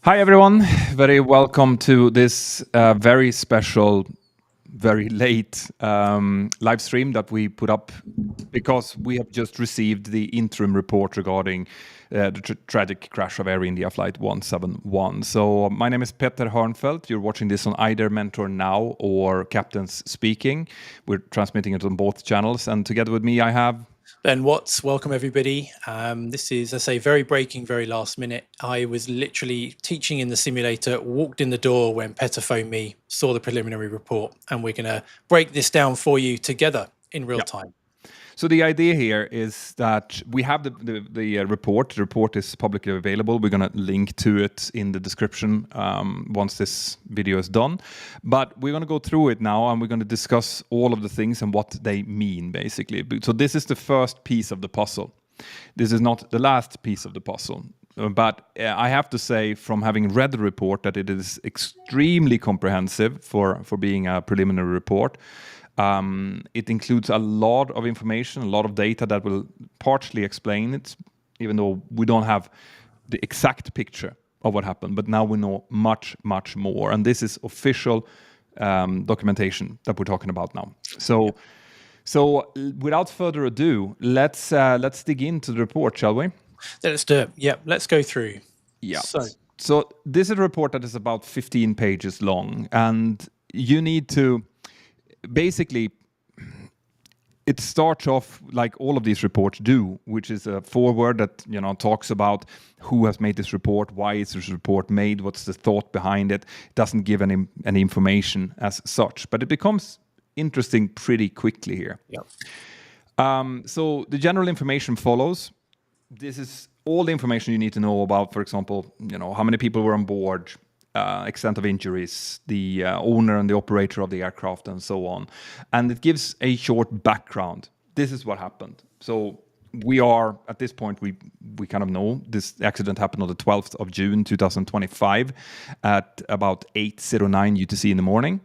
Hi, everyone. Very welcome to this very special, very late live stream that we put up because we have just received the interim report regarding the tragic crash of Air India Flight 171. So my name is Petter Hörnfeldt. You're watching this on either Mentor Now or Captains Speaking. We're transmitting it on both channels. And together with me, I have... Ben Watts, welcome everybody. This is, I say, very breaking, very last minute. I was literally teaching in the simulator, walked in the door when Petter phoned me, saw the preliminary report, and we're going to break this down for you together in real time. So the idea here is that we have the report. The report is publicly available. We're going to link to it in the description once this video is done. But we're going to go through it now, and we're going to discuss all of the things and what they mean, basically. So this is the first piece of the puzzle. This is not the last piece of the puzzle. But I have to say, from having read the report, that it is extremely comprehensive for being a preliminary report. It includes a lot of information, a lot of data that will partially explain it, even though we don't have the exact picture of what happened. But now we know much, much more. And this is official documentation that we're talking about now. So without further ado, let's dig into the report, shall we? Let's do it. Yeah, let's go through. Yeah. So this is a report that is about 15 pages long, and you need to... Basically, it starts off like all of these reports do, which is a foreword that talks about who has made this report, why is this report made, what's the thought behind it. It doesn't give any information as such, but it becomes interesting pretty quickly here. Yeah. So the general information follows. This is all the information you need to know about, for example, how many people were on board, extent of injuries, the owner and the operator of the aircraft, and so on. And it gives a short background. This is what happened. So we are, at this point, we kind of know this accident happened on the 12th of June, 2025 at about 8:09 UTC in the morning.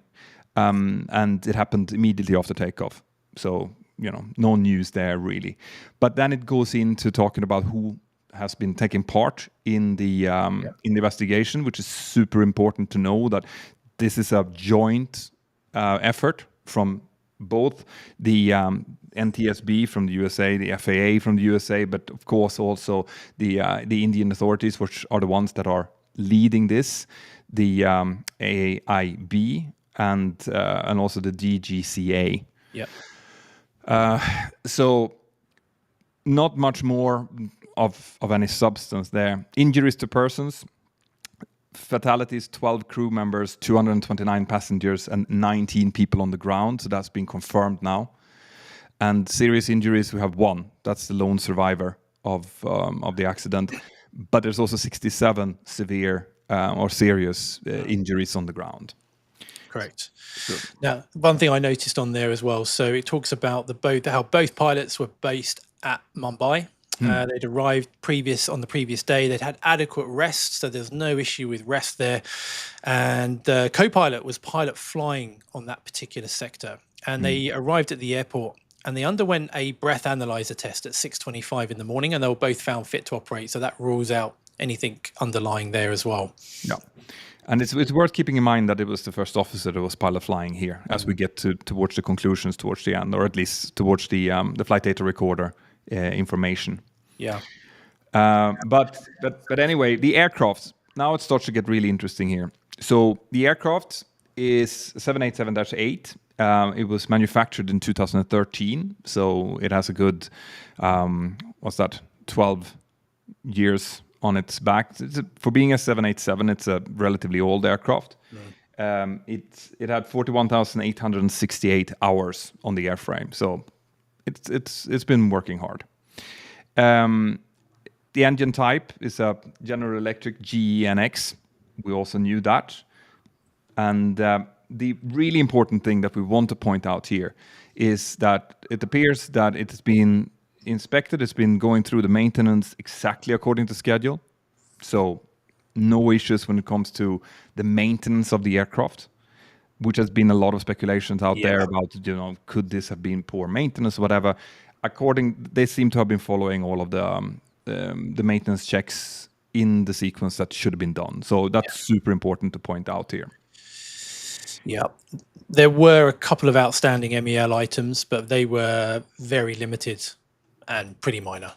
And it happened immediately after takeoff. So, no news there, really. But then it goes into talking about who has been taking part in the investigation, which is super important to know that this is a joint effort from both the NTSB from the USA, the FAA from the USA, but of course also the Indian authorities, which are the ones that are leading this, the AIB and also the DGCA. Yeah. So not much more of any substance there. Injuries to persons, fatalities, 12 crew members, 229 passengers, and 19 people on the ground. So that's been confirmed now. And serious injuries, we have one. That's the lone survivor of the accident. But there's also 67 severe or serious injuries on the ground. Correct. Now, one thing I noticed on there as well, so it talks about how both pilots were based at Mumbai. They'd arrived on the previous day. They'd had adequate rest, so there's no issue with rest there. And the co-pilot was pilot flying on that particular sector. And they arrived at the airport and they underwent a breath analyzer test at 6:25 in the morning, and they were both found fit to operate. So that rules out anything underlying there as well. Yeah. And it's worth keeping in mind that it was the first officer that was pilot flying here as we get towards the conclusions towards the end, or at least towards the flight data recorder information. Yeah. But anyway, the aircraft, now it starts to get really interesting here. So the aircraft is 787-8. It was manufactured in 2013. So it has a good, 12 years on its back. For being a 787, it's a relatively old aircraft. It had 41,868 hours on the airframe. So it's been working hard. The engine type is a General Electric GEnx. We also knew that. And the really important thing that we want to point out here is that it appears that it has been inspected. It's been going through the maintenance exactly according to schedule. So no issues when it comes to the maintenance of the aircraft, which has been a lot of speculations out there about, could this have been poor maintenance or whatever. They seem to have been following all of the maintenance checks in the sequence that should have been done. So that's super important to point out here. Yeah, there were a couple of outstanding MEL items, but they were very limited and pretty minor.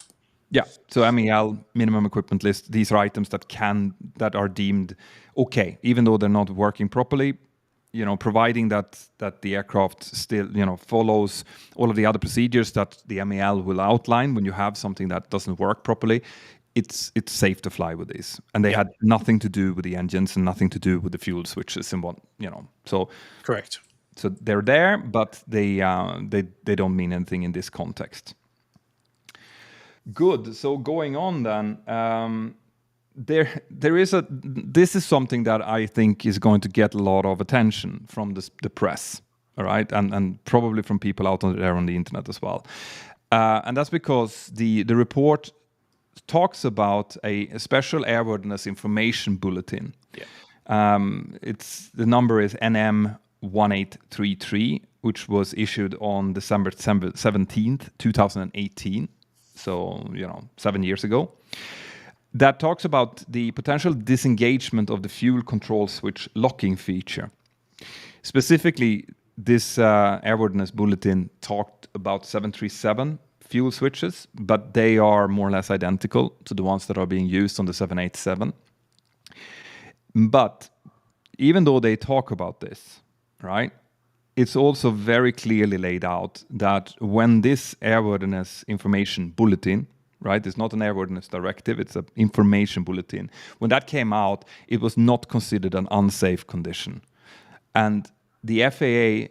Yeah, so MEL, minimum equipment list, these are items that are deemed okay, even though they're not working properly, providing that the aircraft still, follows all of the other procedures that the MEL will outline when you have something that doesn't work properly. It's safe to fly with these, and they had nothing to do with the engines and nothing to do with the fuel switches and so correct. So they're there, but they don't mean anything in this context. Good. So going on then, this is something that I think is going to get a lot of attention from the press, all right, and probably from people out there on the internet as well, and that's because the report talks about a special airworthiness information bulletin. The number is NM 1833, which was issued on December 17th, 2018. So, 7 years ago. That talks about the potential disengagement of the fuel control switch locking feature. Specifically, this airworthiness bulletin talked about 737 fuel switches, but they are more or less identical to the ones that are being used on the 787. But even though they talk about this, right, it's also very clearly laid out that when this airworthiness information bulletin, right, it's not an airworthiness directive, it's an information bulletin. When that came out, it was not considered an unsafe condition. And the FAA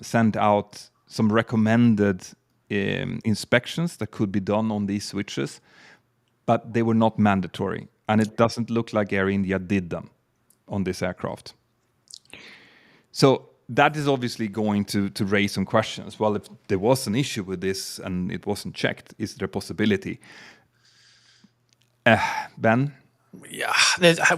sent out some recommended inspections that could be done on these switches, but they were not mandatory. And it doesn't look like Air India did them on this aircraft. So that is obviously going to raise some questions. Well, if there was an issue with this and it wasn't checked, is there a possibility? Ben? Yeah,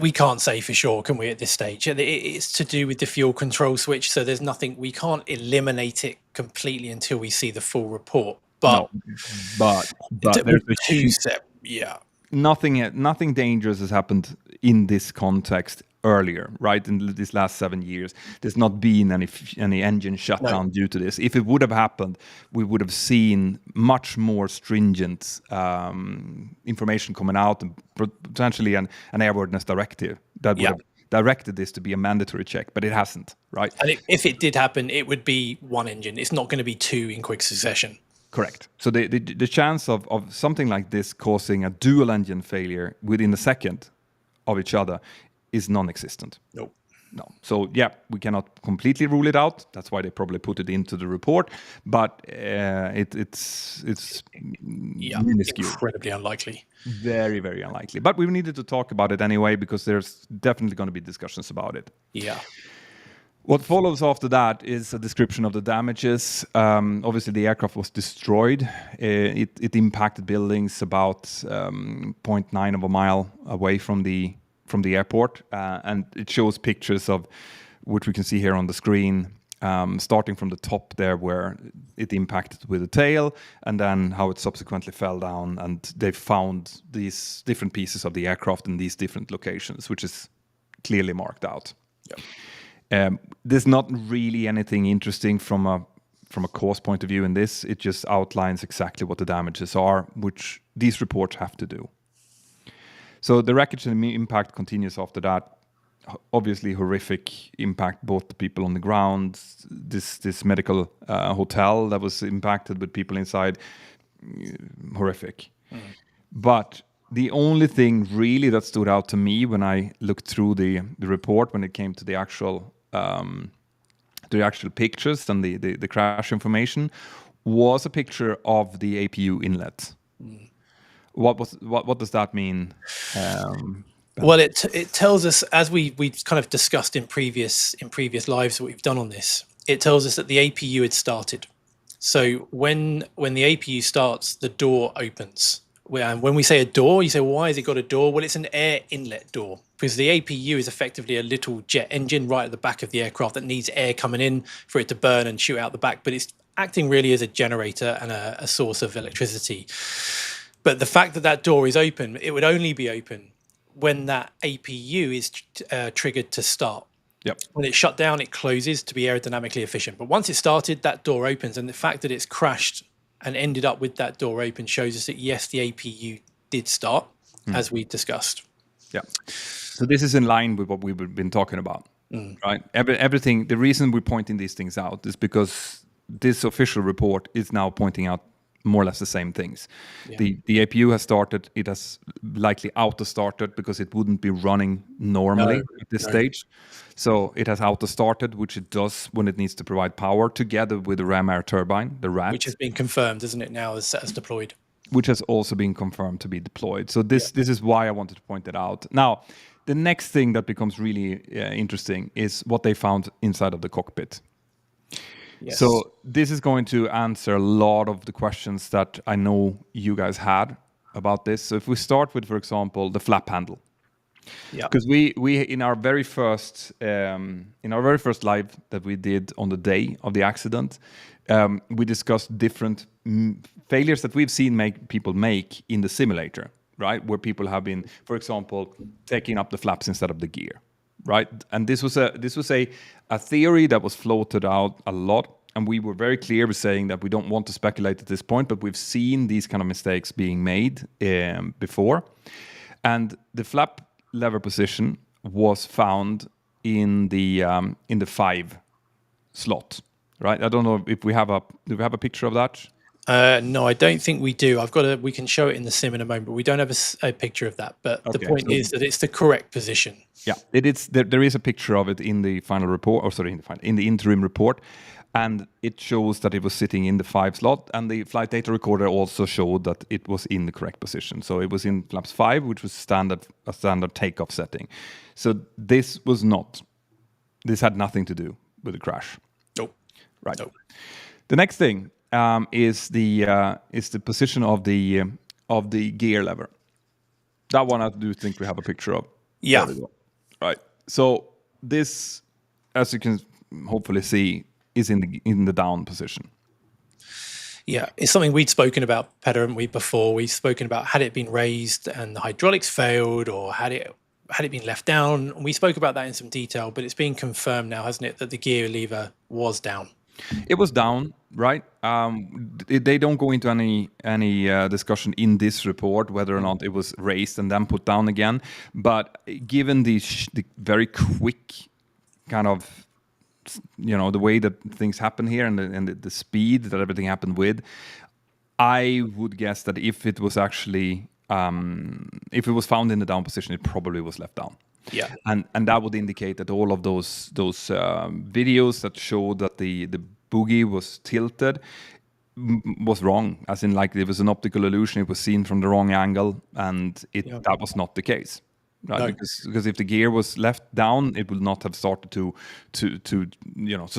we can't say for sure, can we, at this stage? It's to do with the fuel control switch, so there's nothing, we can't eliminate it completely until we see the full report. But, no, but there's a two-step, Nothing dangerous has happened in this context earlier, right? In these last 7 years, there's not been any engine shutdown due to this. If it would have happened, we would have seen much more stringent information coming out, and potentially an airworthiness directive that would have directed this to be a mandatory check, but it hasn't, right? And if it did happen, it would be one engine. It's not going to be two in quick succession. Correct. So the chance of something like this causing a dual engine failure within a second of each other is non-existent. No. So we cannot completely rule it out. That's why they probably put it into the report. But it's minuscule. Incredibly unlikely. Very, very unlikely. But we needed to talk about it anyway because there's definitely going to be discussions about it. Yeah. What follows after that is a description of the damages. Obviously, the aircraft was destroyed. It impacted buildings about 0.9 of a mile away from the airport, and it shows pictures of which we can see here on the screen, starting from the top there where it impacted with the tail, and then how it subsequently fell down. And they found these different pieces of the aircraft in these different locations, which is clearly marked out. There's not really anything interesting from a cause point of view in this. It just outlines exactly what the damages are, which these reports have to do. So the wreckage and impact continues after that. Obviously horrific impact, both the people on the ground, this medical hotel that was impacted with people inside, horrific. But the only thing really that stood out to me when I looked through the report, when it came to the actual pictures and the crash information, was a picture of the APU inlet. What does that mean? Well, it tells us, as we kind of discussed in previous lives that we've done on this, it tells us that the APU had started. So when the APU starts, the door opens. And when we say a door, you say, well, why has it got a door? Well, it's an air inlet door, because the APU is effectively a little jet engine right at the back of the aircraft that needs air coming in for it to burn and shoot out the back. But it's acting really as a generator and a source of electricity. But the fact that door is open, it would only be open when that APU is triggered to start. Yep. When it's shut down, it closes to be aerodynamically efficient. But once it started, that door opens, and the fact that it's crashed and ended up with that door open shows us that yes, the APU did start, as we discussed. Yeah. So this is in line with what we've been talking about, right? Everything. The reason we're pointing these things out is because this official report is now pointing out more or less the same things. Yeah. The APU has started. It has likely auto-started because it wouldn't be running normally at this stage. So it has auto-started, which it does when it needs to provide power, together with the ram air turbine, the RAT. Which has been confirmed, isn't it, now as deployed? Which has also been confirmed to be deployed. So this is why I wanted to point it out. Now, the next thing that becomes really interesting is what they found inside of the cockpit. Yes. So this is going to answer a lot of the questions that I know you guys had about this. So if we start with, for example, the flap handle. Yeah. Because we in our very first live that we did on the day of the accident, we discussed different failures that we've seen people make in the simulator, right? Where people have been, for example, taking up the flaps instead of the gear, right? And this was a theory that was floated out a lot, and we were very clear with saying that we don't want to speculate at this point, but we've seen these kind of mistakes being made before, and the flap lever position was found in the 5 slot, right? I don't know if do we have a picture of that? No, I don't think we do. We can show it in the sim in a moment, but we don't have a picture of that. But the point is that it's the correct position. Yeah, it is. There is a picture of it in the final report, in the interim report, and it shows that it was sitting in the 5 slot, and the flight data recorder also showed that it was in the correct position. So it was in flaps 5, which was a standard takeoff setting. So this had nothing to do with the crash. Nope. Right. Nope. The next thing is the position of the gear lever. That one I do think we have a picture of. Yeah. Right. So this, as you can hopefully see, is in the down position. Yeah, it's something we'd spoken about, Petter, haven't we, before? We've spoken about had it been raised and the hydraulics failed, or had it been left down. We spoke about that in some detail, but it's been confirmed now, hasn't it, that the gear lever was down. It was down, right? They don't go into any discussion in this report whether or not it was raised and then put down again. But given the very quick kind of, the way that things happen here and the speed that everything happened with, I would guess that if it was actually if it was found in the down position, it probably was left down. Yeah, and that would indicate that all of those videos that showed that the boogie was tilted was wrong, as in like it was an optical illusion. It was seen from the wrong angle, and that was not the case, right? No. Because if the gear was left down, it would not have started to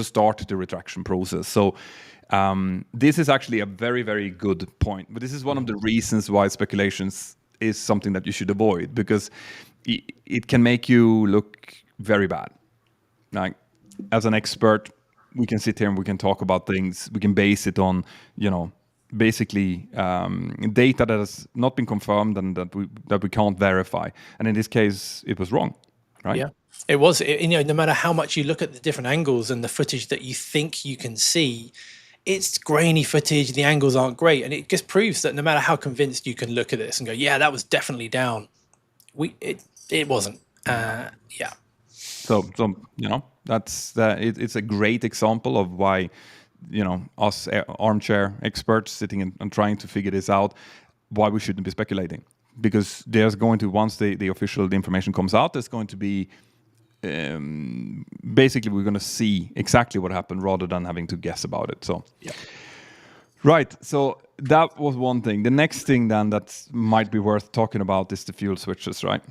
start the retraction process. So this is actually a very, very good point. But this is one of the reasons why speculations is something that you should avoid, because it can make you look very bad. Like, as an expert, we can sit here and we can talk about things. We can base it on, basically data that has not been confirmed and that we can't verify. And in this case, it was wrong, right? Yeah, it was. No matter how much you look at the different angles and the footage that you think you can see, it's grainy footage. The angles aren't great, and it just proves that no matter how convinced you can look at this and go, "Yeah, that was definitely down," it wasn't. Yeah. So it's a great example of why, us armchair experts sitting and trying to figure this out, why we shouldn't be speculating. Because there's going to, once the official information comes out, there's going to be, basically we're going to see exactly what happened rather than having to guess about it. So, yeah. Right. So that was one thing. The next thing then that might be worth talking about is the fuel switches, right?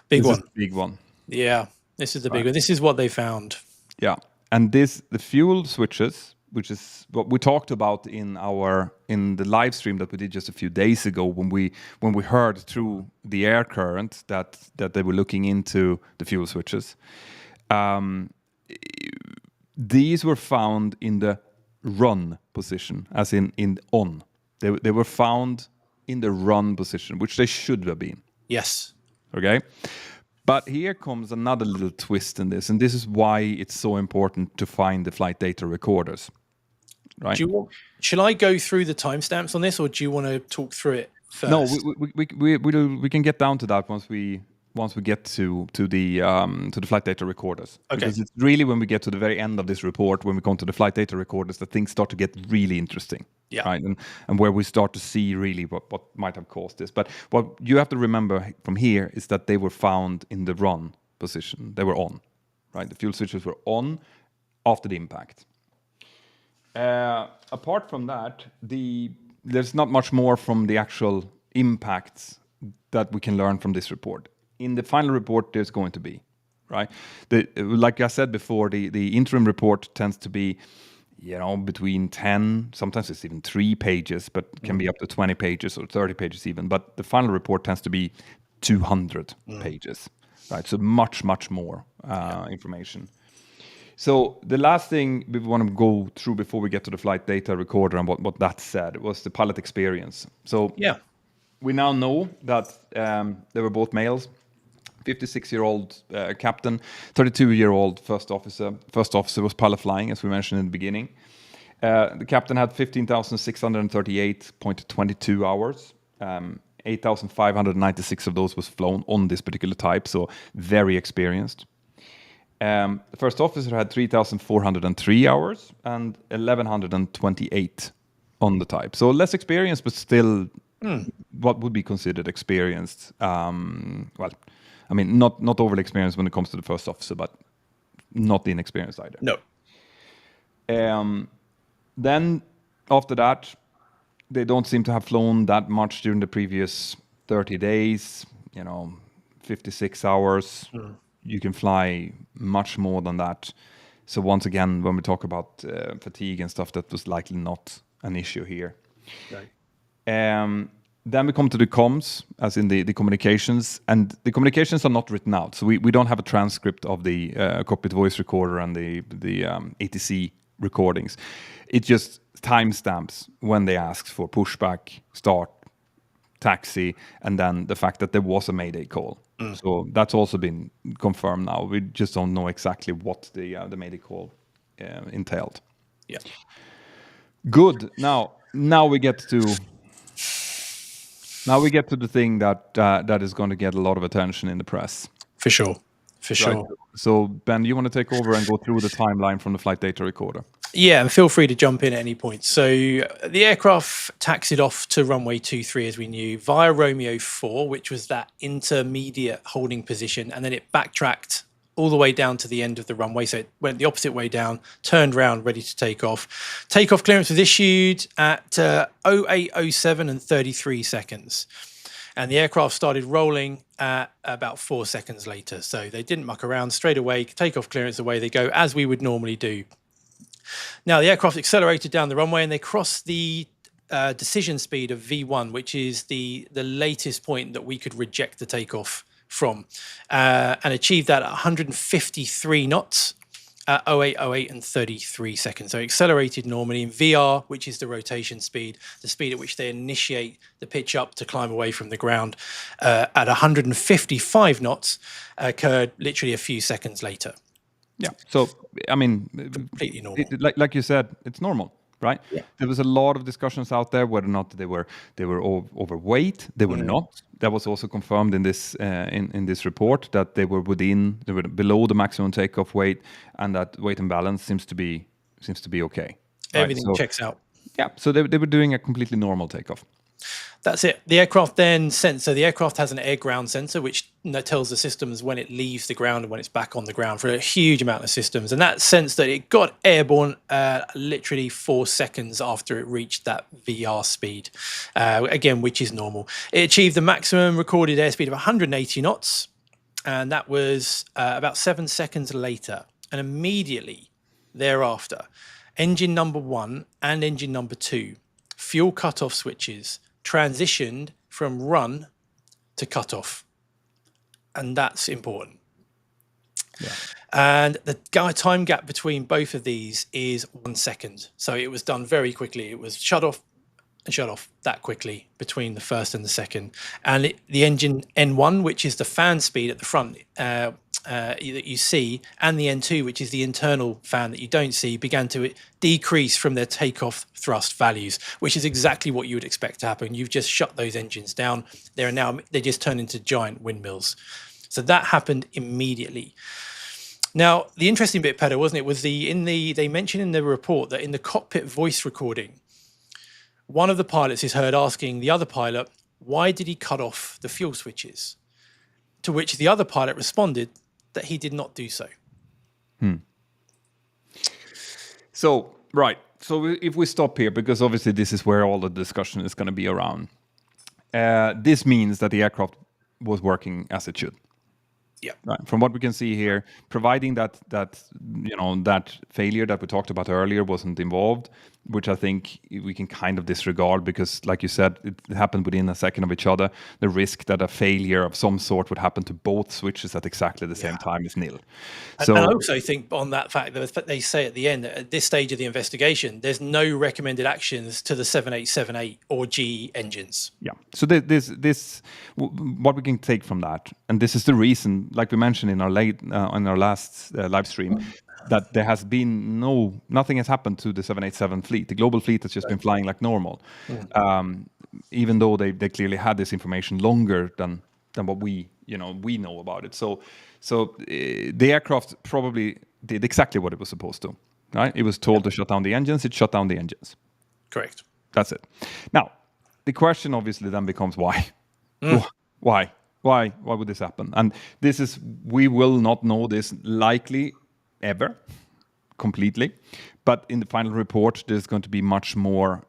Big one. Yeah. This is the big one. This is what they found. Yeah. And the fuel switches, which is what we talked about in the live stream that we did just a few days ago, when we heard through the air current that they were looking into the fuel switches. These were found in the run position, as in on. They were found in the run position, which they should have been. Yes. Okay. But here comes another little twist in this, and this is why it's so important to find the flight data recorders. Right? Should I go through the timestamps on this, or do you want to talk through it first? No, we can get down to that once we get to the flight data recorders. Okay. Because it's really when we get to the very end of this report, when we come to the flight data recorders, that things start to get really interesting. Yeah. Right. And where we start to see really what might have caused this. But what you have to remember from here is that they were found in the run position. They were on. Right. The fuel switches were on after the impact. Apart from that, there's not much more from the actual impacts that we can learn from this report. In the final report, there's going to be, right? Like I said before, the interim report tends to be, between 10, sometimes it's even 3 pages, but can be up to 20 pages or 30 pages even. But the final report tends to be 200 pages, right? So much, much more information. So the last thing we want to go through before we get to the flight data recorder and what that said was the pilot experience. So we now know that they were both males, 56-year-old captain, 32-year-old first officer. First officer was pilot flying, as we mentioned in the beginning. The captain had 15,638.22 hours. 8,596 of those was flown on this particular type, so very experienced. The first officer had 3,403 hours and 1,128 on the type. So less experienced, but still what would be considered experienced. Well, I mean, not overly experienced when it comes to the first officer, but not inexperienced either. No. Then after that, they don't seem to have flown that much during the previous 30 days, 56 hours. You can fly much more than that. So once again, when we talk about fatigue and stuff, that was likely not an issue here. Right. Then we come to the comms, as in the communications, and the communications are not written out. So we don't have a transcript of the cockpit voice recorder and the ATC recordings. It just timestamps when they ask for pushback, start, taxi, and then the fact that there was a Mayday call. So that's also been confirmed now. We just don't know exactly what the Mayday call entailed. Yeah. Good. Now we get to the thing that is going to get a lot of attention in the press. For sure. Right. So Ben, you want to take over and go through the timeline from the flight data recorder? Yeah, and feel free to jump in at any point. So the aircraft taxied off to runway 23, as we knew, via Romeo 4, which was that intermediate holding position, and then it backtracked all the way down to the end of the runway. So it went the opposite way down, turned around, ready to take off. Takeoff clearance was issued at 08:07 and 33 seconds. And the aircraft started rolling at about 4 seconds later. So they didn't muck around, straight away, takeoff clearance, away they go, as we would normally do. Now, the aircraft accelerated down the runway and they crossed the decision speed of V1, which is the latest point that we could reject the takeoff from, and achieved that at 153 knots at 08:08 and 33 seconds. So accelerated normally in VR, which is the rotation speed, the speed at which they initiate the pitch up to climb away from the ground, at 155 knots, occurred literally a few seconds later. Yeah. So, I mean, completely normal. Like you said, it's normal, right? Yeah. There was a lot of discussions out there whether or not they were overweight. They were not. That was also confirmed in this report that they were below the maximum takeoff weight, and that weight and balance seems to be okay. Everything checks out. Yeah. So they were doing a completely normal takeoff. That's it. The aircraft then so the aircraft has an air ground sensor, which tells the systems when it leaves the ground and when it's back on the ground for a huge amount of systems. And that sensed that it got airborne literally 4 seconds after it reached that VR speed, again, which is normal. It achieved the maximum recorded airspeed of 180 knots. And that was about 7 seconds later. And immediately thereafter, engine number 1 and engine number 2, fuel cutoff switches, transitioned from run to cutoff, and that's important. Yeah. And the time gap between both of these is 1 second, so it was done very quickly. It was shut off and shut off that quickly between the first and the second. And the engine N1, which is the fan speed at the front that you see, and the N2, which is the internal fan that you don't see, began to decrease from their takeoff thrust values, which is exactly what you would expect to happen. You've just shut those engines down. They just turn into giant windmills. So that happened immediately. Now, the interesting bit, Petter, wasn't it, was they mentioned in the report that in the cockpit voice recording, one of the pilots is heard asking the other pilot, why did he cut off the fuel switches? To which the other pilot responded that he did not do so. So, right. So if we stop here, because obviously this is where all the discussion is going to be around. This means that the aircraft was working as it should. Yeah. Right. From what we can see here, providing that failure that we talked about earlier wasn't involved, which I think we can kind of disregard because, like you said, it happened within a second of each other. The risk that a failure of some sort would happen to both switches at exactly the same time is nil. So, and I also think on that fact that they say at the end that at this stage of the investigation, there's no recommended actions to the 7878 or GE engines. Yeah. So this what we can take from that, and this is the reason, like we mentioned in our last live stream, that there has been nothing has happened to the 787 fleet. The global fleet has just been flying like normal, even though they clearly had this information longer than what we know about it. So the aircraft probably did exactly what it was supposed to. Right? It was told to shut down the engines. It shut down the engines. Correct. That's it. Now, the question obviously then becomes why? Why? Why would this happen? And we will not know this likely ever completely, but in the final report there's going to be much more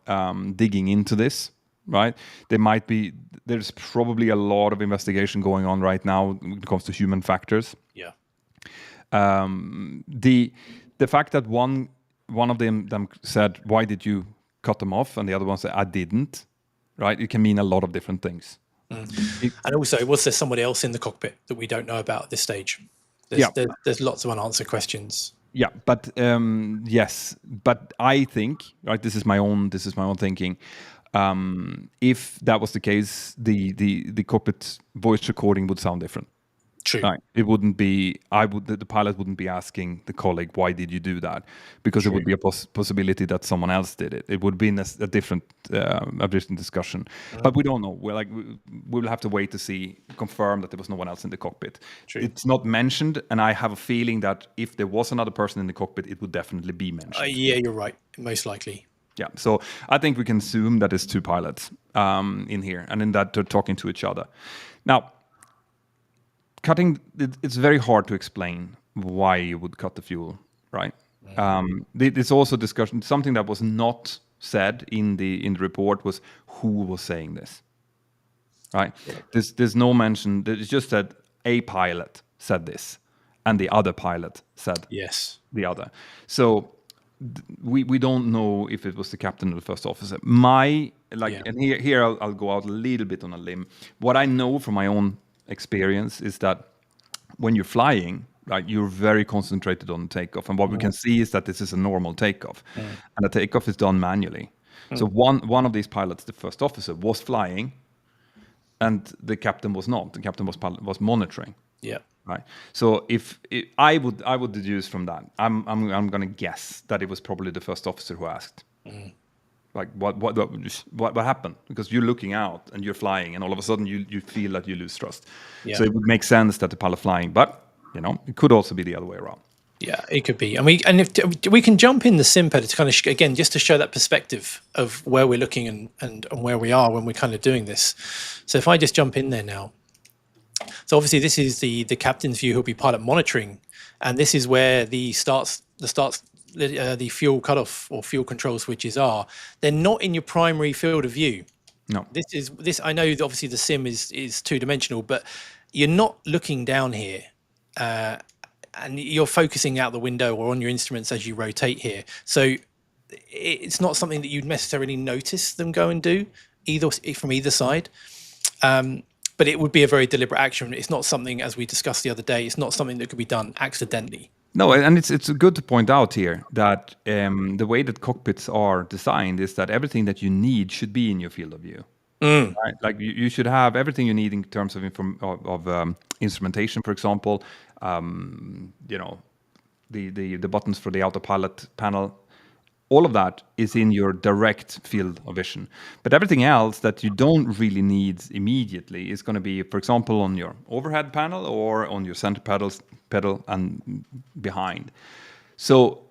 digging into this, right? There's probably a lot of investigation going on right now when it comes to human factors. Yeah. The fact that one of them said, why did you cut them off, and the other one said, I didn't, right? It can mean a lot of different things. And also, was there somebody else in the cockpit that we don't know about at this stage? There's lots of unanswered questions. Yeah, but yes, but I think, right, this is my own thinking. If that was the case, the cockpit voice recording would sound different. True. Right. It wouldn't be. The pilot wouldn't be asking the colleague, "Why did you do that?" Because it would be a possibility that someone else did it. It would be a different discussion. But we don't know. We'll have to wait to confirm that there was no one else in the cockpit. True. It's not mentioned, and I have a feeling that if there was another person in the cockpit, it would definitely be mentioned. Yeah, you're right. Most likely. Yeah. So I think we can assume that it's two pilots in here, and in that they're talking to each other. Now. It's very hard to explain why you would cut the fuel, right? There's also discussion. Something that was not said in the report was who was saying this, right? There's no mention. It's just that a pilot said this, and the other pilot said the other. So we don't know if it was the captain or the first officer. And here I'll go out a little bit on a limb. What I know from my own experience is that when you're flying, right, you're very concentrated on takeoff, and what we can see is that this is a normal takeoff, and the takeoff is done manually. So one of these pilots, the first officer, was flying, and the captain was not. The captain was monitoring. Yeah. Right. So if I would deduce from that, I'm going to guess that it was probably the first officer who asked. Like what happened? Because you're looking out and you're flying, and all of a sudden you feel that you lose trust. Yeah. So it would make sense that the pilot flying, but it could also be the other way around. Yeah, it could be. And if we can jump in the SimPad to kind of again just to show that perspective of where we're looking and where we are when we're kind of doing this. So if I just jump in there now, so obviously this is the captain's view who'll be pilot monitoring, and this is where the fuel cutoff or fuel control switches are. They're not in your primary field of view. No. This I know that obviously the sim is two-dimensional, but you're not looking down here, and you're focusing out the window or on your instruments as you rotate here. So it's not something that you'd necessarily notice them go and do from either side. But it would be a very deliberate action. It's not something, as we discussed the other day, it's not something that could be done accidentally. No, and it's good to point out here that the way that cockpits are designed is that everything that you need should be in your field of view. Right? Like you should have everything you need in terms of instrumentation, for example. The buttons for the autopilot panel. All of that is in your direct field of vision. But everything else that you don't really need immediately is going to be, for example, on your overhead panel or on your center pedal and behind. So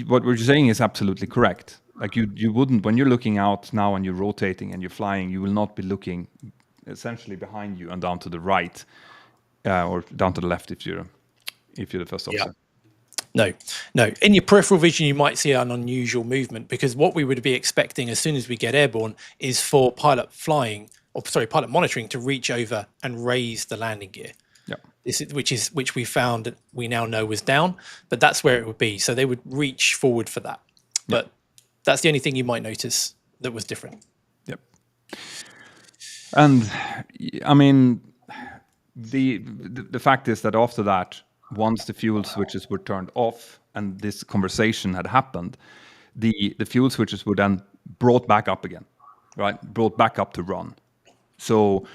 what we're saying is absolutely correct. Like you wouldn't, when you're looking out now and you're rotating and you're flying, you will not be looking essentially behind you and down to the right or down to the left if you're the first officer. No. In your peripheral vision, you might see an unusual movement, because what we would be expecting as soon as we get airborne is for pilot monitoring to reach over and raise the landing gear. Yeah. Which we found we now know was down, but that's where it would be. So they would reach forward for that. But that's the only thing you might notice that was different. Yep. And I mean, the fact is that after that, once the fuel switches were turned off and this conversation had happened, the fuel switches were then brought back up again, right? Brought back up to run. So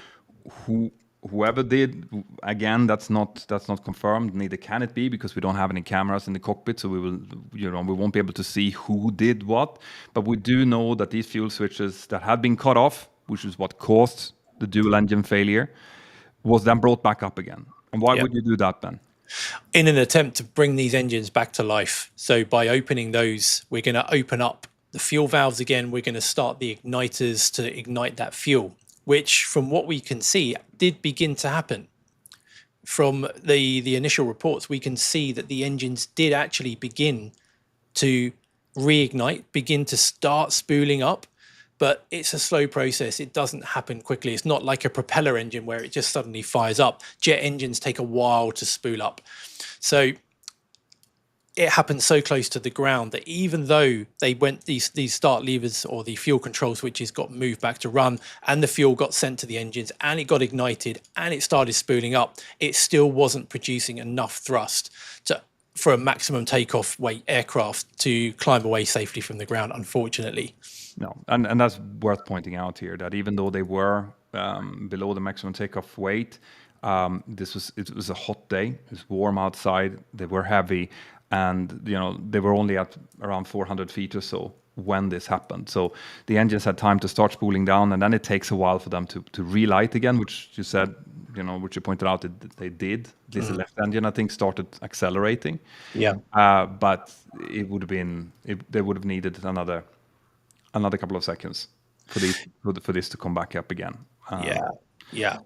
whoever did, again, that's not confirmed. Neither can it be, because we don't have any cameras in the cockpit, so we won't be able to see who did what. But we do know that these fuel switches that had been cut off, which is what caused the dual engine failure, was then brought back up again. And why would you do that then? In an attempt to bring these engines back to life. So by opening those, we're going to open up the fuel valves again. We're going to start the igniters to ignite that fuel, which from what we can see did begin to happen. From the initial reports, we can see that the engines did actually begin to reignite, begin to start spooling up. But it's a slow process. It doesn't happen quickly. It's not like a propeller engine where it just suddenly fires up. Jet engines take a while to spool up. So it happens so close to the ground that even though they went, these start levers or the fuel control switches got moved back to run, and the fuel got sent to the engines and it got ignited and it started spooling up, it still wasn't producing enough thrust for a maximum takeoff weight aircraft to climb away safely from the ground, unfortunately. No, and that's worth pointing out here, that even though they were below the maximum takeoff weight, it was a hot day. It was warm outside. They were heavy, and they were only at around 400 feet or so when this happened. So the engines had time to start spooling down, and then it takes a while for them to relight again, which you said, which you pointed out that they did. At least the left engine, I think, started accelerating. Yeah. But it would have been, they would have needed another couple of seconds for this to come back up again. Yeah.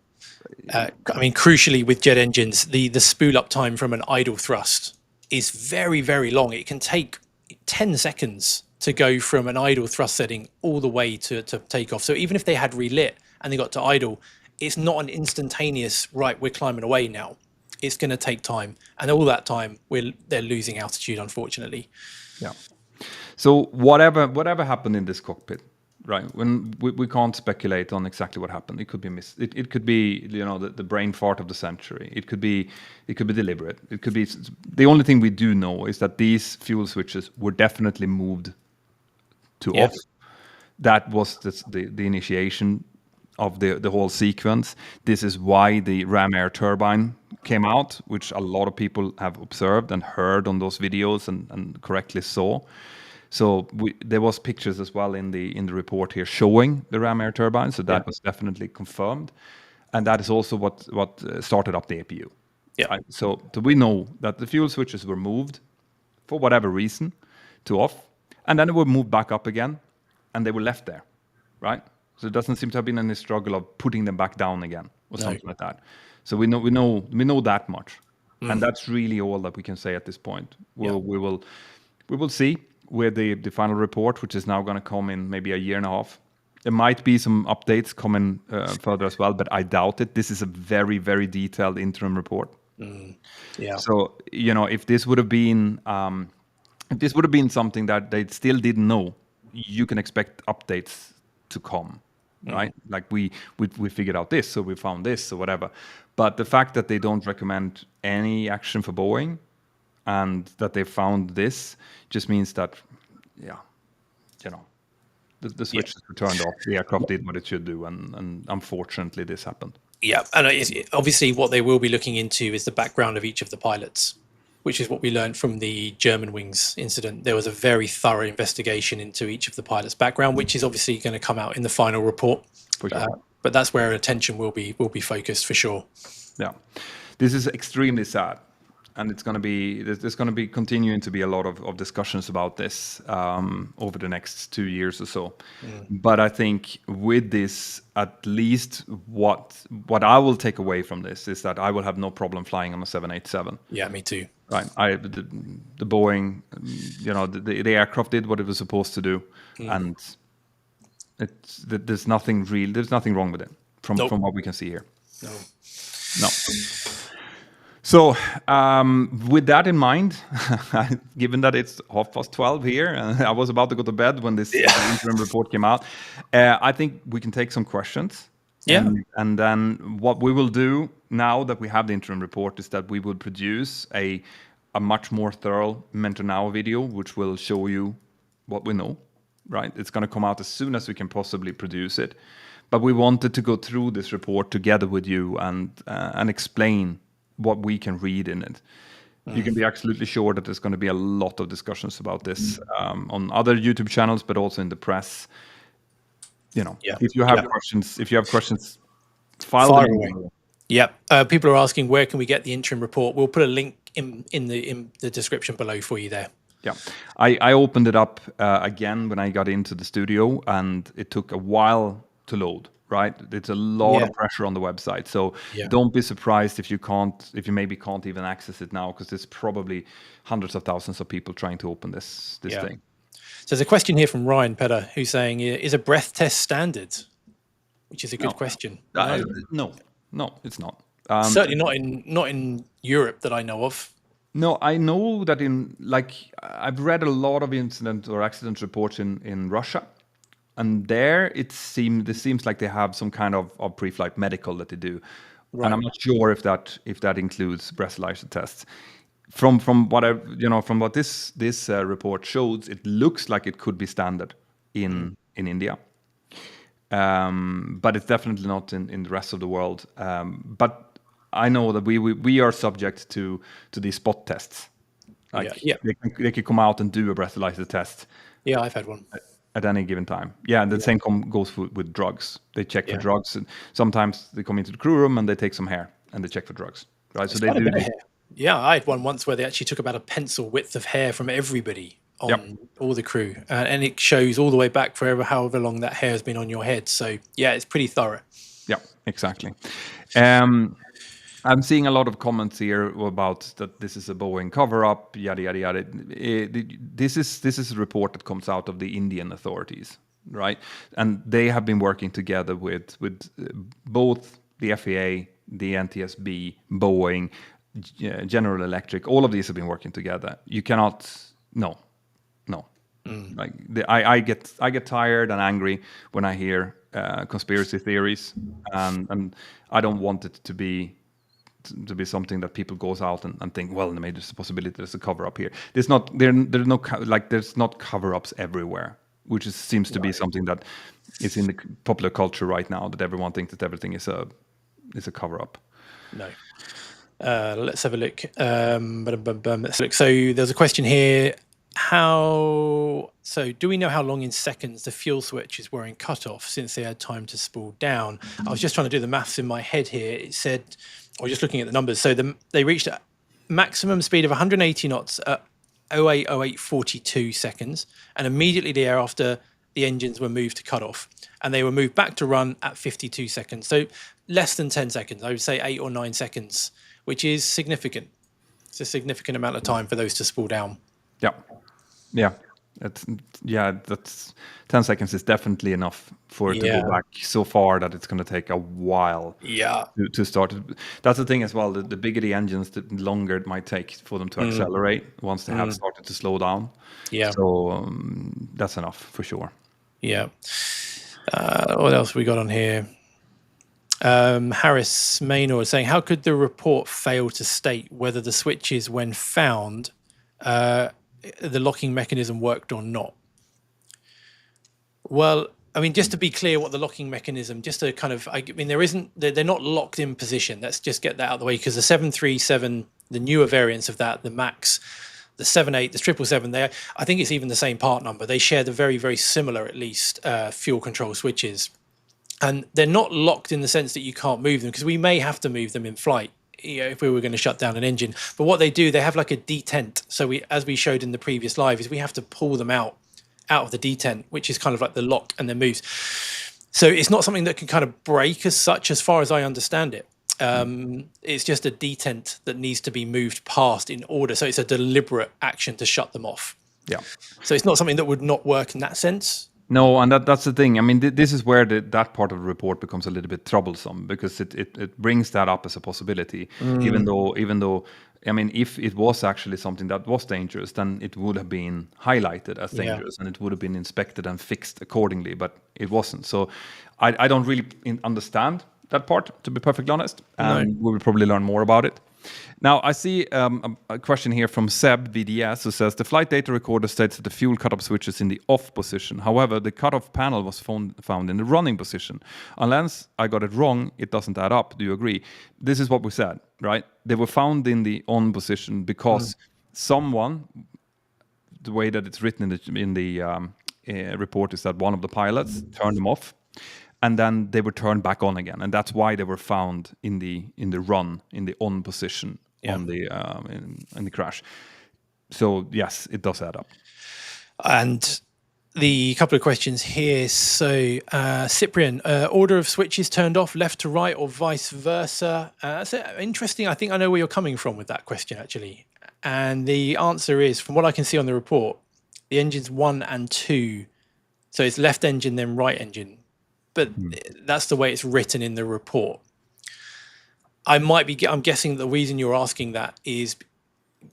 I mean, crucially with jet engines, the spool up time from an idle thrust is very, very long. It can take 10 seconds to go from an idle thrust setting all the way to take off. So even if they had relit and they got to idle, it's not an instantaneous, right, we're climbing away now. It's going to take time. And all that time, they're losing altitude, unfortunately. Yeah. So whatever happened in this cockpit, right? When we can't speculate on exactly what happened. It could be it could be the brain fart of the century. It could be deliberate. It could be. The only thing we do know is that these fuel switches were definitely moved to off. That was the initiation of the whole sequence. This is why the ram air turbine came out, which a lot of people have observed and heard on those videos and correctly saw. So there was pictures as well in the report here showing the ram air turbine. So that was definitely confirmed, and that is also what started up the APU. Yeah. Right? So we know that the fuel switches were moved for whatever reason to off, and then they were moved back up again, and they were left there, right? So it doesn't seem to have been any struggle of putting them back down again or something like that. So we know that much, and that's really all that we can say at this point. We will see with the final report, which is now going to come in maybe a year and a half. There might be some updates coming further as well, but I doubt it. This is a very, very detailed interim report. Yeah. So if this would have been something that they still didn't know, you can expect updates to come right? Like we figured out this, so we found this, or whatever. But the fact that they don't recommend any action for Boeing and that they found this just means that, yeah, you know, the switches were turned off. The aircraft did what it should do, and unfortunately, this happened. Yeah, and obviously what they will be looking into is the background of each of the pilots, which is what we learned from the Germanwings incident. There was a very thorough investigation into each of the pilots' background, which is obviously going to come out in the final report. For sure. But that's where attention will be focused for sure. Yeah, this is extremely sad, and it's going to be there's going to be continuing to be a lot of discussions about this over the next 2 years or so. But I think with this, at least what I will take away from this is that I will have no problem flying on a 787. Yeah, me too. Right, the Boeing, you know, the aircraft did what it was supposed to do, and there's nothing wrong with it from what we can see here. No. So with that in mind, given that it's 12:30 here, and I was about to go to bed when this interim report came out, I think we can take some questions. Yeah. And then what we will do now that we have the interim report is that we will produce a much more thorough Mentor Now video, which will show you what we know, right? It's going to come out as soon as we can possibly produce it. But we wanted to go through this report together with you and explain what we can read in it. You can be absolutely sure that there's going to be a lot of discussions about this on other YouTube channels, but also in the press. You know, if you have questions, file them away. Yeah. People are asking, where can we get the interim report? We'll put a link in the description below for you there. Yeah, I opened it up again when I got into the studio, and it took a while to load. Right, it's a lot of pressure on the website, so don't be surprised if you maybe can't even access it now, because there's probably hundreds of thousands of people trying to open this thing. So there's a question here from Ryan Pedder who's saying, is a breath test standard? Which is a good question. No, it's not. Certainly not in Europe that I know of. No, I know that I've read a lot of incident or accident reports in Russia. And there it seems like they have some kind of pre-flight medical that they do, and I'm not sure if that includes breathalyzer tests. From what this report shows, it looks like it could be standard in India, but it's definitely not in the rest of the world. But I know that we are subject to these spot tests. They could come out and do a breathalyzer test. Yeah, I've had one. At any given time. Yeah, and the same goes with drugs. They check for drugs, and sometimes they come into the crew room and they take some hair and they check for drugs. Right, so they do. Yeah, I had one once where they actually took about a pencil width of hair from everybody on all the crew, and it shows all the way back for however long that hair has been on your head. So yeah, it's pretty thorough. Yeah, exactly. I'm seeing a lot of comments here about that this is a Boeing cover-up, yada yada yada. This is a report that comes out of the Indian authorities, right? And they have been working together with both the FAA, the NTSB, Boeing, General Electric. All of these have been working together. You cannot, no. Like I get tired and angry when I hear conspiracy theories, and I don't want it to be something that people goes out and think, well, maybe there's a possibility there's a cover up here. There's not cover-ups everywhere, which seems to be something that is in the popular culture right now, that everyone thinks that everything is a cover-up. No. Let's have a look. Let's look. So there's a question here. Do we know how long in seconds the fuel switches were in cutoff since they had time to spool down? I was just trying to do the maths in my head here. It said, I was just looking at the numbers. So they reached a maximum speed of 180 knots at 08:42 seconds, and immediately thereafter the engines were moved to cutoff, and they were moved back to run at 52 seconds. So less than 10 seconds. I would say 8 or 9 seconds, which is significant. It's a significant amount of time for those to spool down. Yeah. That's 10 seconds is definitely enough for it to go back so far that it's going to take a while to start. That's the thing as well. The bigger the engines, the longer it might take for them to accelerate once they have started to slow down. Yeah. So that's enough for sure. Yeah. What else we got on here? Harris Maynard saying, how could the report fail to state whether the switches, when found, the locking mechanism worked or not? Well, I mean, just to be clear what the locking mechanism, just to kind of, I mean, they're not locked in position. Let's just get that out of the way, because the 737, the newer variants of that, the MAX, the 78, the 777, I think it's even the same part number. They share the very, very similar, at least, fuel control switches. And they're not locked in the sense that you can't move them, because we may have to move them in flight, if we were going to shut down an engine. But what they do, they have like a detent. So as we showed in the previous live, is we have to pull them out of the detent, which is kind of like the lock, and then moves. So it's not something that can kind of break as such, as far as I understand it. It's just a detent that needs to be moved past in order. So it's a deliberate action to shut them off. Yeah. So it's not something that would not work in that sense. No, and that's the thing. I mean, this is where that part of the report becomes a little bit troublesome, because it brings that up as a possibility, even though I mean, if it was actually something that was dangerous, then it would have been highlighted as dangerous, and it would have been inspected and fixed accordingly, but it wasn't. So I don't really understand that part, to be perfectly honest, and we will probably learn more about it. Now, I see a question here from Seb VDS, who says, the flight data recorder states that the fuel cutoff switch is in the off position. However, the cutoff panel was found in the running position. Unless I got it wrong, it doesn't add up. Do you agree? This is what we said, right? They were found in the on position because someone, the way that it's written in the report is that one of the pilots turned them off, and then they were turned back on again, and that's why they were found in the run, in the on position on the in the crash. So yes, it does add up. And the couple of questions here. So Cyprian, order of switches turned off, left to right, or vice versa? That's interesting. I think I know where you're coming from with that question, actually. And the answer is, from what I can see on the report, the engines 1 and 2. So it's left engine, then right engine. But that's the way it's written in the report. I'm guessing the reason you're asking that is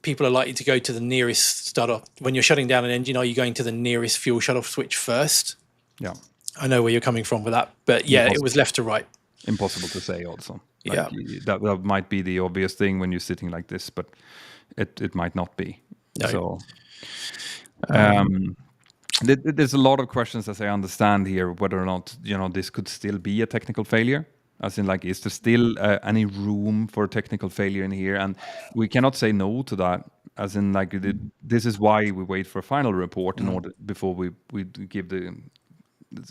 people are likely to go to the nearest start-off. When you're shutting down an engine, are you going to the nearest fuel shut-off switch first? Yeah. I know where you're coming from with that. But yeah, it was left to right. Impossible to say also. Like, that might be the obvious thing when you're sitting like this, but it might not be. No. So there's a lot of questions, as I understand here, whether or not this could still be a technical failure. As in, like, is there still any room for technical failure in here? And we cannot say no to that. As in, like, this is why we wait for a final report in order before we give the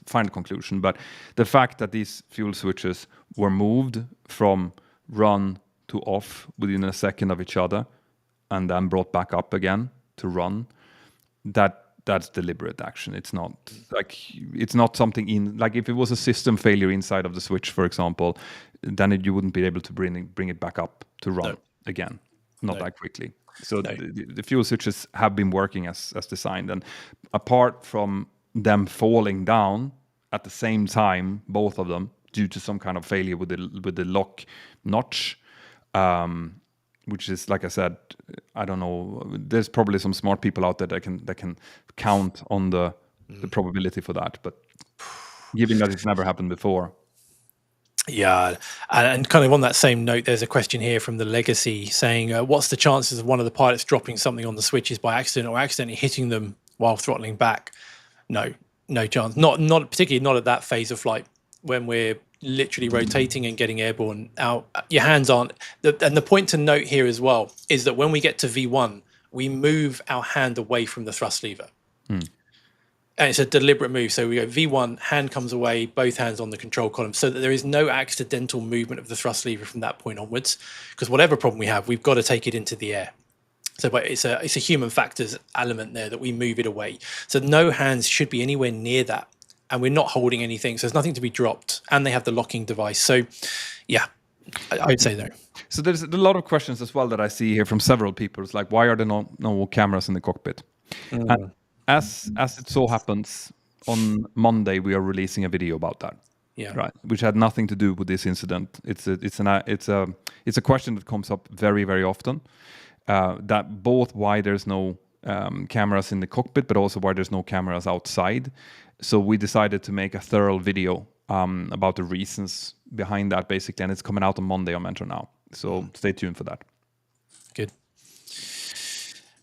final conclusion. But the fact that these fuel switches were moved from run to off within a second of each other, and then brought back up again to run, that's deliberate action. It's not something in, like, if it was a system failure inside of the switch, for example, then you wouldn't be able to bring it back up to run again, not that quickly. So the fuel switches have been working as designed, and apart from them falling down at the same time, both of them, due to some kind of failure with the lock notch, which is, like I said, I don't know. There's probably some smart people out there that can count on the probability for that. But given that it's never happened before. Yeah, and kind of on that same note, there's a question here from the Legacy saying, what's the chances of one of the pilots dropping something on the switches by accident or accidentally hitting them while throttling back? No chance. Not particularly not at that phase of flight when we're literally rotating and getting airborne out. Your hands aren't. And the point to note here as well is that when we get to V1, we move our hand away from the thrust lever. And it's a deliberate move. So we go V1, hand comes away, both hands on the control column, so that there is no accidental movement of the thrust lever from that point onwards. Because whatever problem we have, we've got to take it into the air. So but it's a human factors element there that we move it away. So no hands should be anywhere near that. And we're not holding anything, so there's nothing to be dropped. And they have the locking device. So, yeah, I'd say no. So there's a lot of questions as well that I see here from several people. It's like, why are there no cameras in the cockpit? And as it so happens, on Monday we are releasing a video about that. Yeah. Right. Which had nothing to do with this incident. It's a question that comes up very, very often. That both why there's no cameras in the cockpit, but also why there's no cameras outside. So we decided to make a thorough video about the reasons behind that, basically, and it's coming out on Monday on Mentor Now. So stay tuned for that. Good.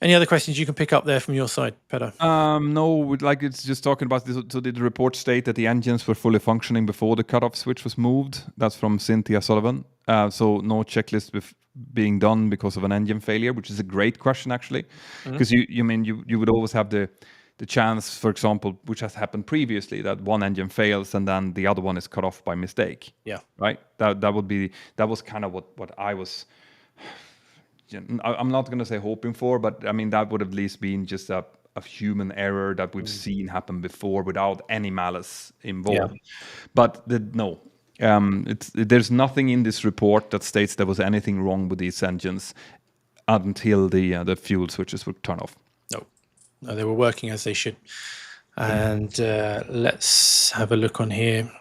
Any other questions you can pick up there from your side, Pedro? No, like it's just talking about this. So did the report state that the engines were fully functioning before the cutoff switch was moved? That's from Cynthia Sullivan. So no checklist being done because of an engine failure, which is a great question, actually, because you would always have the chance, for example, which has happened previously, that one engine fails and then the other one is cut off by mistake. Yeah. Right. That was kind of what I was. I'm not going to say hoping for, but I mean that would at least been just a human error that we've seen happen before without any malice involved. Yeah. But there's nothing in this report that states there was anything wrong with these engines until the fuel switches were turned off. No, they were working as they should. And let's have a look on here.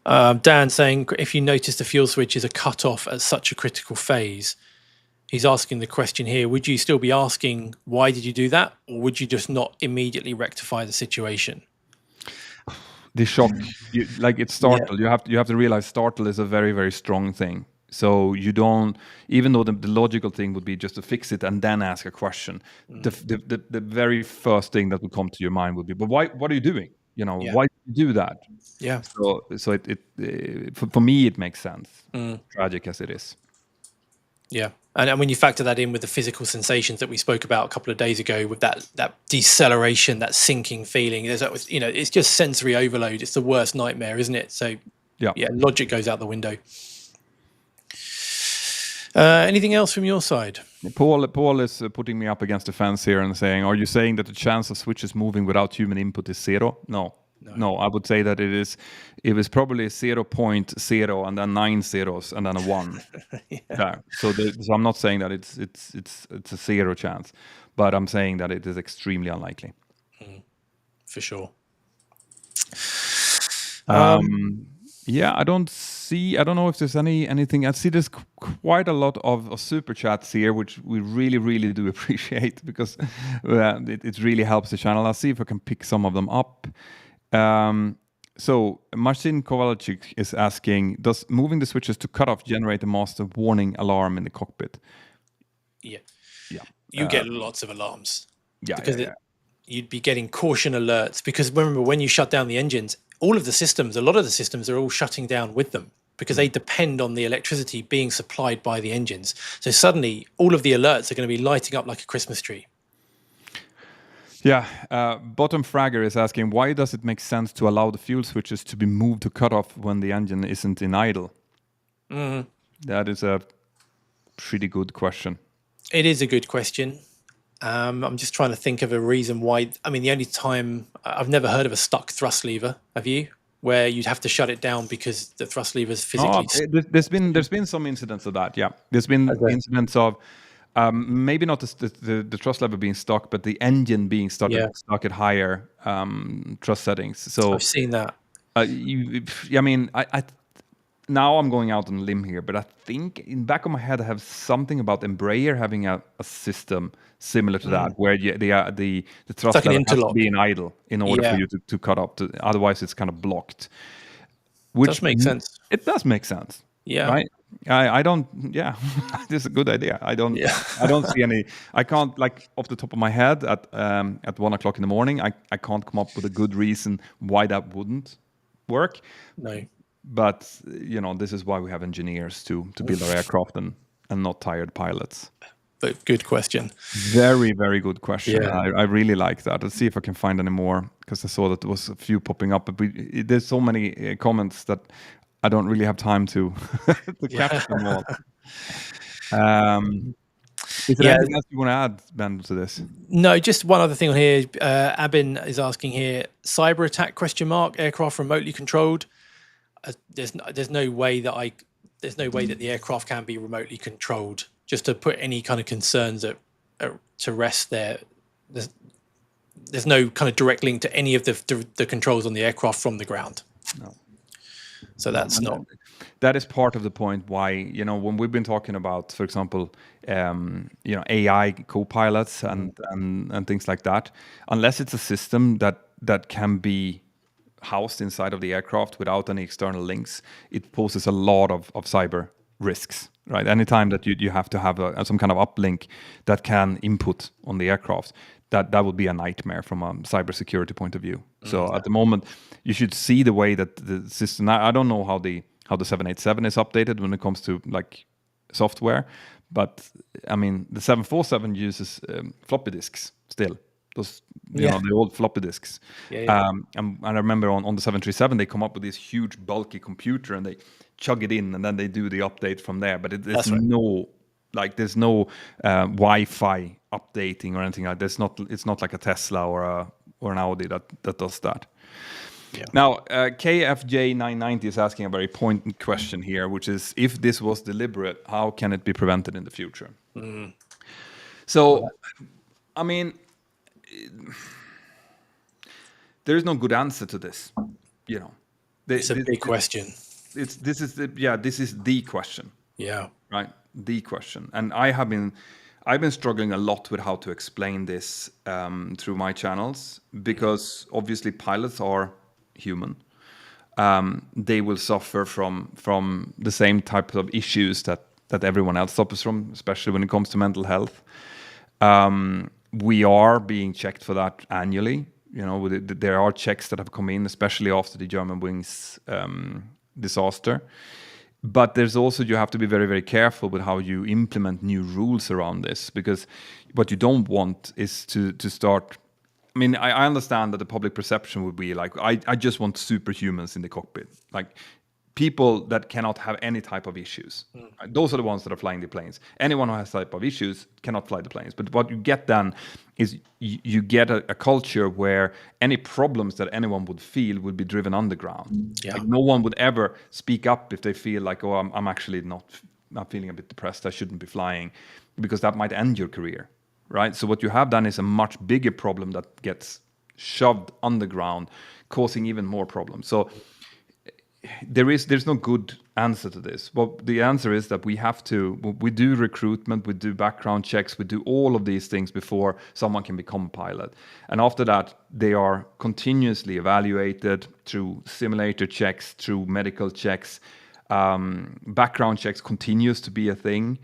Dan saying, if you notice the fuel switches are cut off at such a critical phase, he's asking the question here, would you still be asking, why did you do that? Or would you just not immediately rectify the situation? The shock, it's startle. Yeah. You have to realize startle is a very, very strong thing. So you don't, even though the logical thing would be just to fix it and then ask a question, the very first thing that would come to your mind would be, but why? What are you doing? Why do you do that? Yeah. So for me, it makes sense. Tragic as it is. Yeah. And when you factor that in with the physical sensations that we spoke about a couple of days ago, with that deceleration, that sinking feeling, it's just sensory overload. It's the worst nightmare, isn't it? So yeah, logic goes out the window. Anything else from your side? Paul is putting me up against the fence here and saying, are you saying that the chance of switches moving without human input is zero? No, I would say that it was probably 0.0 and then 9 zeros and then a 1. Yeah. So I'm not saying that it's a zero chance, but I'm saying that it is extremely unlikely. For sure. Yeah, I don't know if there's anything. I see there's quite a lot of super chats here, which we really, really do appreciate, because it really helps the channel. I'll see if I can pick some of them up. So Marcin Kowalczyk is asking, does moving the switches to cutoff generate a master warning alarm in the cockpit? Yeah. You get lots of alarms. Yeah. Because you'd be getting caution alerts, because remember, when you shut down the engines, a lot of the systems are all shutting down with them, because they depend on the electricity being supplied by the engines. So suddenly all of the alerts are going to be lighting up like a Christmas tree. Yeah. Bottom Fragger is asking, why does it make sense to allow the fuel switches to be moved to cutoff when the engine isn't in idle? That is a pretty good question. It is a good question. I'm just trying to think of a reason why. I mean, the only time I've never heard of a stuck thrust lever. Have you? Where you'd have to shut it down because the thrust lever is physically. There's been some incidents of that. Yeah, there's been incidents of maybe not the thrust lever being stuck, but the engine being stuck at higher thrust settings. So I've seen that. I now I'm going out on a limb here, but I think in the back of my head I have something about Embraer having a system similar to that, where the thrust lever has to be in idle in order for you to cut up. Otherwise, it's kind of blocked. Which does make sense. It does make sense. Yeah. Right. I don't. Yeah, this is a good idea. I don't. Yeah. I don't see any. I can't, like, off the top of my head at 1 o'clock in the morning. I can't come up with a good reason why that wouldn't work. No. But this is why we have engineers to build our aircraft and not tired pilots. But good question. Very, very good question. Yeah. I really like that. Let's see if I can find any more, because I saw that there was a few popping up. But there's so many comments that I don't really have time to capture them all. Is there anything else you want to add, Ben, to this? No, just one other thing on here. Abin is asking here, cyber attack ? Aircraft remotely controlled. There's no way that the aircraft can be remotely controlled. Just to put any kind of concerns to rest there. There's no kind of direct link to any of the controls on the aircraft from the ground. No. So that's not. that is part of the point why, when we've been talking about, for example, AI co-pilots and things like that, unless it's a system that can be housed inside of the aircraft without any external links, it poses a lot of cyber risks, right? Anytime that you have to have some kind of uplink that can input on the aircraft, that would be a nightmare from a cybersecurity point of view. So at the moment, you should see the way that the system. I don't know how the 787 is updated when it comes to like software, but I mean the 747 uses floppy disks still. Those the old floppy disks. And I remember on the 737 they come up with this huge bulky computer and they chug it in and then they do the update from there. But there's no Wi-Fi updating or anything like that. It's not like a Tesla or an Audi that does that. Yeah. Now, KFJ990 is asking a very pointed question here, which is, if this was deliberate, how can it be prevented in the future? So, I mean, there's no good answer to this. It's a big question. This is the question. Yeah. Right, the question. And I've been struggling a lot with how to explain this through my channels, because obviously pilots are human. They will suffer from the same type of issues that everyone else suffers from, especially when it comes to mental health. We are being checked for that annually. There are checks that have come in, especially after the Germanwings disaster. But there's also, you have to be very, very careful with how you implement new rules around this, because what you don't want is to start. I mean, I understand that the public perception would be like, I just want superhumans in the cockpit, like people that cannot have any type of issues. Those are the ones that are flying the planes. Anyone who has type of issues cannot fly the planes. But what you get then is you get a culture where any problems that anyone would feel would be driven underground. Yeah. Like no one would ever speak up if they feel like, oh, I'm actually not feeling a bit depressed, I shouldn't be flying, because that might end your career, right? So what you have done is a much bigger problem that gets shoved underground, causing even more problems. So there's no good answer to this. Well, the answer is that we do recruitment, we do background checks, we do all of these things before someone can become a pilot. And after that, they are continuously evaluated through simulator checks, through medical checks. Background checks continues to be a thing.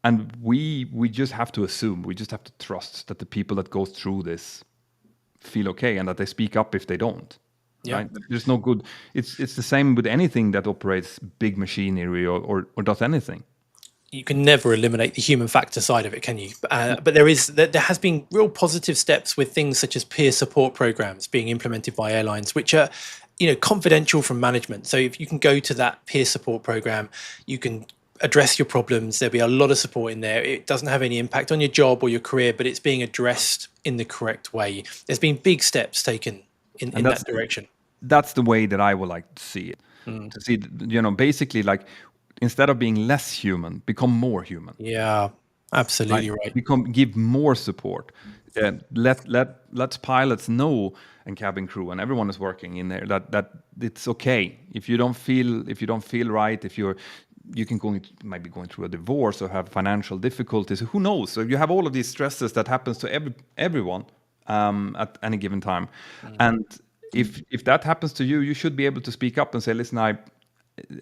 And we just have to assume, we just have to trust that the people that go through this feel okay and that they speak up if they don't. Yeah. Right? There's no good. It's the same with anything that operates big machinery or does anything. You can never eliminate the human factor side of it, can you? But there has been real positive steps with things such as peer support programs being implemented by airlines, which are, confidential from management. So if you can go to that peer support program, you can address your problems. There'll be a lot of support in there. It doesn't have any impact on your job or your career, but it's being addressed in the correct way. There's been big steps taken in that direction. That's the way that I would like to see it. To see, basically, like, instead of being less human, become more human. Yeah, absolutely right. Give more support. Let pilots know, and cabin crew and everyone is working in there, that it's okay if you don't feel right, if you might be going through a divorce or have financial difficulties. Who knows? So you have all of these stresses that happens to everyone at any given time, and if that happens to you, you should be able to speak up and say, listen,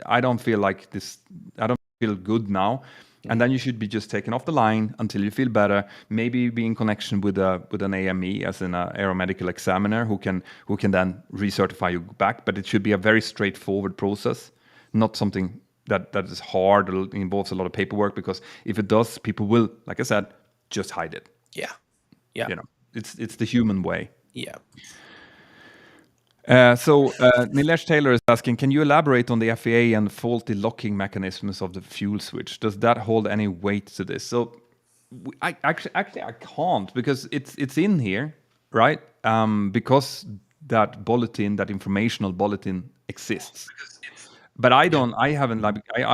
I don't feel like this, I don't feel good now. And then you should be just taken off the line until you feel better. Maybe be in connection with an AME, as an aeromedical examiner, who can then recertify you back. But it should be a very straightforward process, not something that is hard or involves a lot of paperwork. Because if it does, people will, like I said, just hide it. Yeah. It's the human way. Yeah. So Nilesh Taylor is asking, can you elaborate on the FAA and faulty locking mechanisms of the fuel switch? Does that hold any weight to this? So I can't, because it's in here, right? Because that bulletin, that informational bulletin exists. But I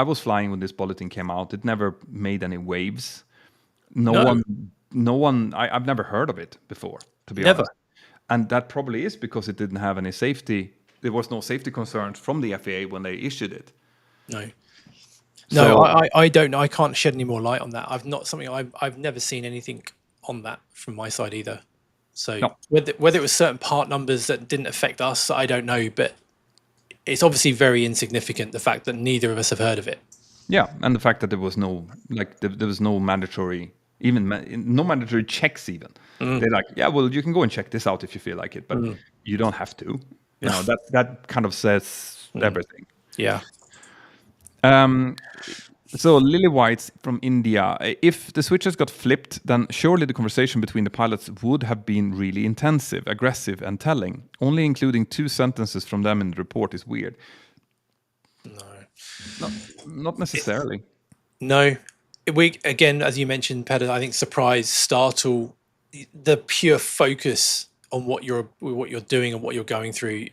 was flying when this bulletin came out. It never made any waves. No one. I've never heard of it before, to be honest. And that probably is because it didn't have any safety. There was no safety concerns from the FAA when they issued it. No. So, No, I don't know. I can't shed any more light on that. I've never seen anything on that from my side either. So no. whether it was certain part numbers that didn't affect us, I don't know. But it's obviously very insignificant, the fact that neither of us have heard of it. Yeah, and the fact that there was no there was no mandatory no mandatory checks even. They're like, yeah, well, you can go and check this out if you feel like it, but you don't have to. You know, that kind of says everything. Yeah. So Lily White's from India. If the switches got flipped, then surely the conversation between the pilots would have been really intensive, aggressive, and telling. Only including 2 sentences from them in the report is weird. No. Not necessarily. No. We, again, as you mentioned, Petter, I think surprise, startle, the pure focus on what you're doing and what you're going through.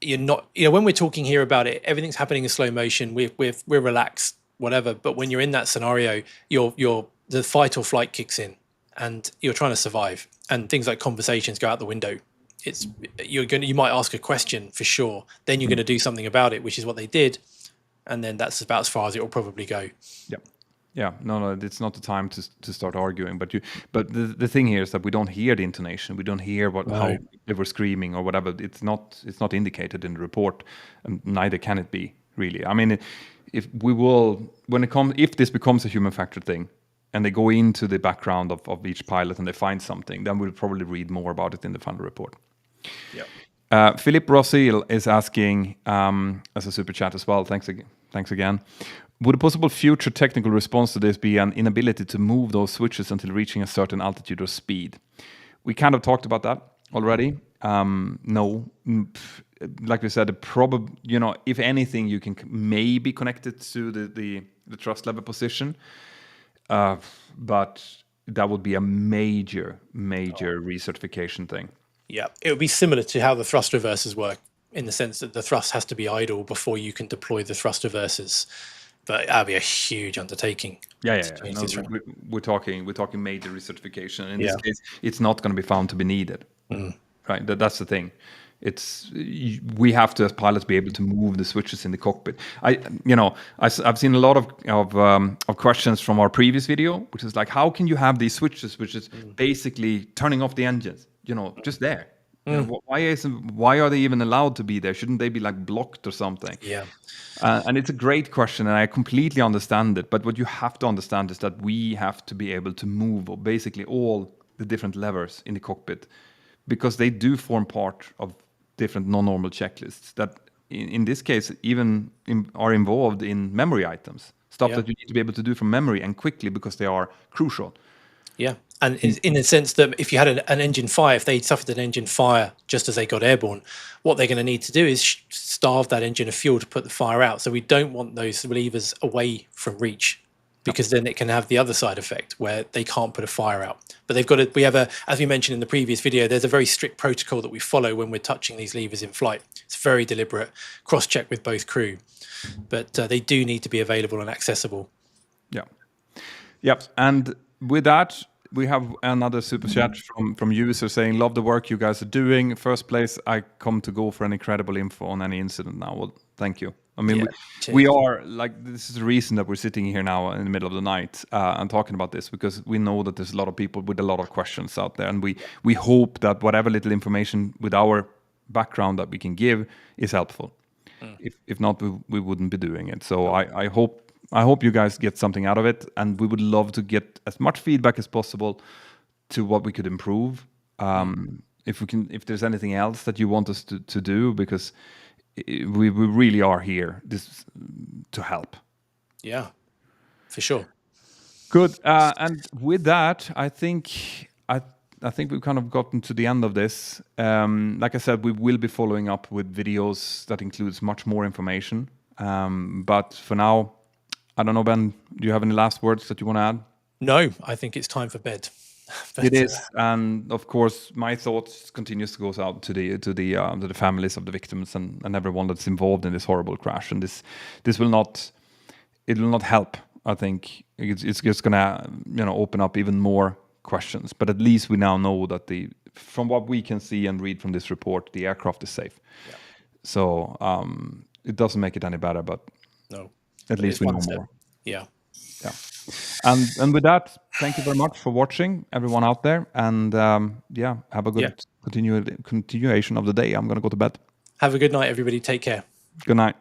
You're not, when we're talking here about it, everything's happening in slow motion. We're relaxed, whatever. But when you're in that scenario, the fight or flight kicks in, and you're trying to survive. And things like conversations go out the window. You might ask a question for sure. Then you're going to do something about it, which is what they did. And then that's about as far as it will probably go. Yeah, no, it's not the time to start arguing. But the thing here is that we don't hear the intonation. We don't hear how they were screaming or whatever. It's not indicated in the report, and neither can it be really. I mean, if this becomes a human factor thing, and they go into the background of each pilot and they find something, then we'll probably read more about it in the final report. Yeah. Philip Rosil is asking as a super chat as well. Thanks again. Would a possible future technical response to this be an inability to move those switches until reaching a certain altitude or speed? We kind of talked about that already. No, like we said, if anything, you can maybe connect it to the thrust lever position, but that would be a major recertification thing. Yeah, it would be similar to how the thrust reversers work, in the sense that the thrust has to be idle before you can deploy the thrust reversers. But that'd be a huge undertaking. Yeah. No, we're talking major recertification. In this case, it's not going to be found to be needed. Right? That's the thing. We have to, as pilots, be able to move the switches in the cockpit. I've seen a lot of questions from our previous video, which is like, how can you have these switches, which is basically turning off the engines? Just there. Why are they even allowed to be there? Shouldn't they be like blocked or something? Yeah. And it's a great question, and I completely understand it. But what you have to understand is that we have to be able to move basically all the different levers in the cockpit, because they do form part of different non-normal checklists that, in this case, even are involved in memory items, stuff that you need to be able to do from memory and quickly because they are crucial. Yeah. And in the sense that if you had an engine fire, if they suffered an engine fire just as they got airborne, what they're going to need to do is starve that engine of fuel to put the fire out. So we don't want those levers away from reach, because then it can have the other side effect where they can't put a fire out. But as we mentioned in the previous video, there's a very strict protocol that we follow when we're touching these levers in flight. It's very deliberate, cross-check with both crew. But they do need to be available and accessible. Yeah. Yep. And with that, we have another super chat from user saying, love the work you guys are doing. First place, I come to go for an incredible info on any incident now. Well, thank you. I mean, we are like, this is the reason that we're sitting here now in the middle of the night and talking about this, because we know that there's a lot of people with a lot of questions out there. And we hope that whatever little information with our background that we can give is helpful. If not, we wouldn't be doing it. So I hope you guys get something out of it, and we would love to get as much feedback as possible to what we could improve. If there's anything else that you want us to do, because we really are here to help. Yeah, for sure. Good. And with that, I think we've kind of gotten to the end of this. Like I said, we will be following up with videos that includes much more information. But for now, I don't know, Ben, do you have any last words that you want to add? No, I think it's time for bed. It is, and of course, my thoughts continues to go out to the families of the victims and everyone that's involved in this horrible crash. And this will not help. I think it's just gonna open up even more questions. But at least we now know that from what we can see and read from this report, the aircraft is safe. Yeah. So it doesn't make it any better, but no. At least we know more. Yeah. Yeah. And with that, thank you very much for watching, everyone out there. And have a good continuation of the day. I'm going to go to bed. Have a good night, everybody. Take care. Good night.